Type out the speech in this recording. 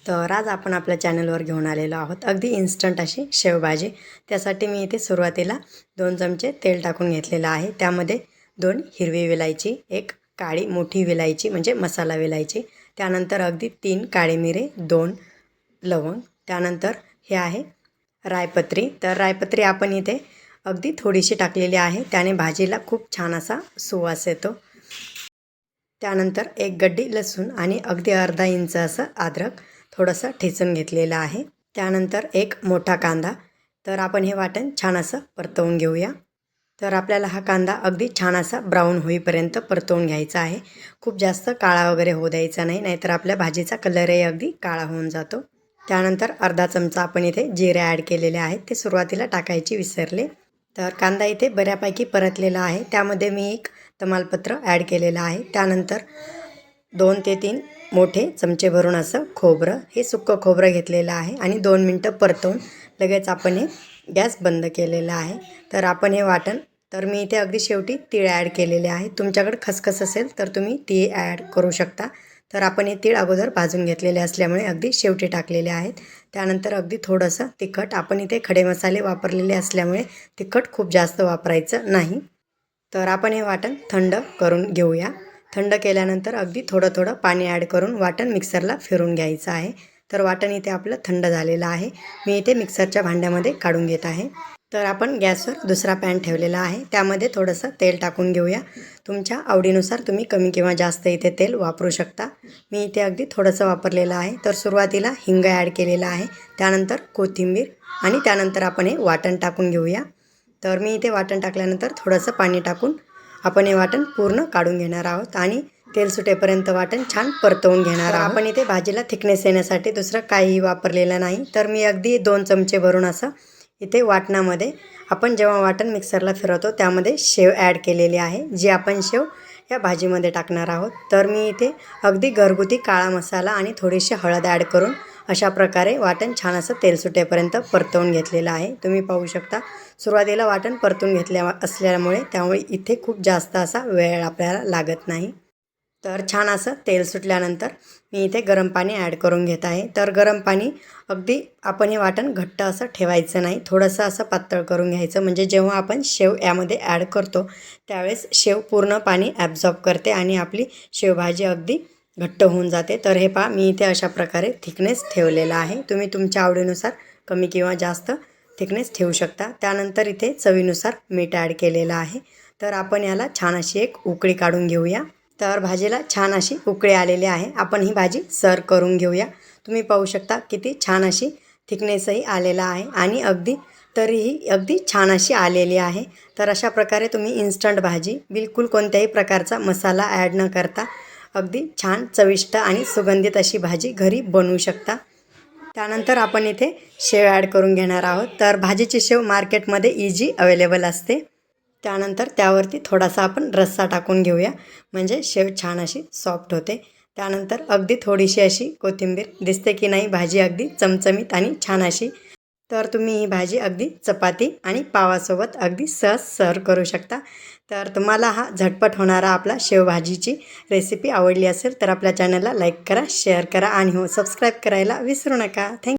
तर आज आपण आपल्या चॅनलवर घेऊन आलेलो आहोत अगदी इन्स्टंट अशी शेवभाजी। त्यासाठी मी इथे सुरुवातीला 2 चमचे तेल टाकून घेतलेलं आहे। त्यामध्ये 2 हिरवी वेलायची, 1 काळी मोठी वेलायची म्हणजे मसाला वेलायची, त्यानंतर अगदी 3 काळे मिरे, 2 लवंग, त्यानंतर हे आहे रायपत्री। तर रायपत्री आपण इथे अगदी थोडीशी टाकलेली आहे, त्याने भाजीला खूप छान असा सुवास येतो। त्यानंतर 1 गड्डी लसूण आणि अगदी अर्धा इंच असं अद्रक थोडंसं ठेचून घेतलेलं आहे। त्यानंतर 1 मोठा कांदा। तर आपण हे वाटण छान असं परतवून घेऊया। तर आपल्याला हा कांदा अगदी छान असा ब्राऊन होईपर्यंत परतवून घ्यायचा आहे। खूप जास्त काळा वगैरे होऊ द्यायचा नाही, नाहीतर आपल्या भाजीचा कलरही अगदी काळा होऊन जातो। त्यानंतर अर्धा चमचा आपण इथे जिरे ॲड केलेले आहेत, ते सुरुवातीला टाकायचे विसरले। तर कांदा इथे बऱ्यापैकी परतलेला आहे, त्यामध्ये मी 1 तमालपत्र ॲड केलेलं आहे। त्यानंतर 2 ते 3 मोठे चमचे भरून असं खोबरं, हे सुक्कं खोबरं घेतलेलं आहे आणि 2 मिनटं परतवून लगेच आपण हे गॅस बंद केलेला आहे। तर आपण हे वाटण, तर मी इथे अगदी शेवटी तीळ ॲड केलेले आहे। तुमच्याकडे खसखस असेल तर तुम्ही तीळ ॲड करू शकता। तर आपण हे तीळ अगोदर भाजून घेतलेले असल्यामुळे अगदी शेवटी टाकलेले आहेत। त्यानंतर अगदी थोडंसं तिखट, आपण इथे खडे मसाले वापरलेले असल्यामुळे तिखट खूप जास्त वापरायचं नाही। तर आपण हे वाटण थंड करून घेऊया। थंड केल्यानंतर अगदी थोडं थोडं पाणी ॲड करून वाटण मिक्सरला फिरून घ्यायचं आहे। तर वाटण इथे आपलं थंड झालेलं आहे, मी इथे मिक्सरच्या भांड्यामध्ये काढून घेत आहे। तर आपण गॅसवर दुसरा पॅन ठेवलेला आहे, त्यामध्ये थोडंसं तेल टाकून घेऊया। तुमच्या आवडीनुसार तुम्ही कमी किंवा जास्त इथे तेल वापरू शकता। मी इथे अगदी थोडंसं वापरलेलं आहे। तर सुरुवातीला हिंग ॲड केलेला आहे, त्यानंतर कोथिंबीर आणि त्यानंतर आपण हे वाटण टाकून घेऊया। तर मी इथे वाटण टाकल्यानंतर थोडंसं पाणी टाकून आपण हे वाटण पूर्ण काढून घेणार आहोत आणि तेल सुटेपर्यंत वाटण छान परतवून घेणार आहोत। आपण इथे भाजीला थिकनेस येण्यासाठी दुसरं काहीही वापरलेलं नाही। तर मी अगदी 2 चमचे भरून असं इथे वाटणामध्ये, आपण जेव्हा वाटण मिक्सरला फिरवतो त्यामध्ये शेव ॲड केलेली आहे, जी आपण शेव या भाजीमध्ये टाकणार आहोत। तर मी इथे अगदी घरगुती काळा मसाला आणि थोडीशी हळद ॲड करून अशा प्रकारे वाटण छान असं तेल सुटेपर्यंत परतवून घेतलेलं आहे। तुम्ही पाहू शकता सुरुवातीला वाटण परतून असल्यामुळे त्यामुळे इथे खूप जास्त असा वेळ आपल्याला लागत नाही। तर छान असं तेल सुटल्यानंतर मी इथे गरम पाणी ॲड करून घेत आहे। तर गरम पाणी अगदी, आपण हे वाटण घट्ट असं ठेवायचं नाही, थोडंसं असं पातळ करून घ्यायचं, म्हणजे जेव्हा आपण शेव यामध्ये ॲड करतो त्यावेळेस शेव पूर्ण पाणी ॲब्झॉर्ब करते आणि आपली शेवभाजी अगदी घट्ट होऊन जाते। तर हे पहा, मी इथे अशा प्रकारे थिकनेस ठेवलेला आहे। तुम्ही तुमच्या आवडीनुसार कमी किंवा जास्त थिकनेस ठेवू शकता। त्यानंतर इथे चवीनुसार मीठ ॲड केलेलं आहे। तर आपण याला छान अशी एक उकळी काढून घेऊया। तर भाजीला छान अशी उकळी आलेली आहे, आपण ही भाजी सर्व करून घेऊया। तुम्ही पाहू शकता किती छान अशी थिकनेसही आलेला आहे आणि अगदी तरीही अगदी छान अशी आलेली आहे। तर अशा प्रकारे तुम्ही इन्स्टंट भाजी, बिलकुल कोणत्याही प्रकारचा मसाला ॲड न करता अगदी छान चविष्ट आणि सुगंधित अशी भाजी घरी बनवू शकता। त्यानंतर आपण इथे शेव ॲड करून घेणार आहोत। तर भाजीची शेव मार्केटमध्ये इझी अवेलेबल असते। त्यानंतर त्यावरती थोडासा आपण रस्सा टाकून घेऊया, म्हणजे शेव छान अशी सॉफ्ट होते। त्यानंतर अगदी थोडीशी अशी कोथिंबीर, दिसते की नाही भाजी अगदी चमचमीत आणि छान अशी। तर तुम्ही ही भाजी अगदी चपाती आणि पावासोबत अगदी सहज सर्व करू शकता। तर तुम्हाला हा झटपट होणारा आपला शेवभाजीची रेसिपी आवडली असेल तर आपल्या चॅनलला लाईक करा, शेअर करा आणि हो सबस्क्राईब करायला विसरू नका। थँक्यू।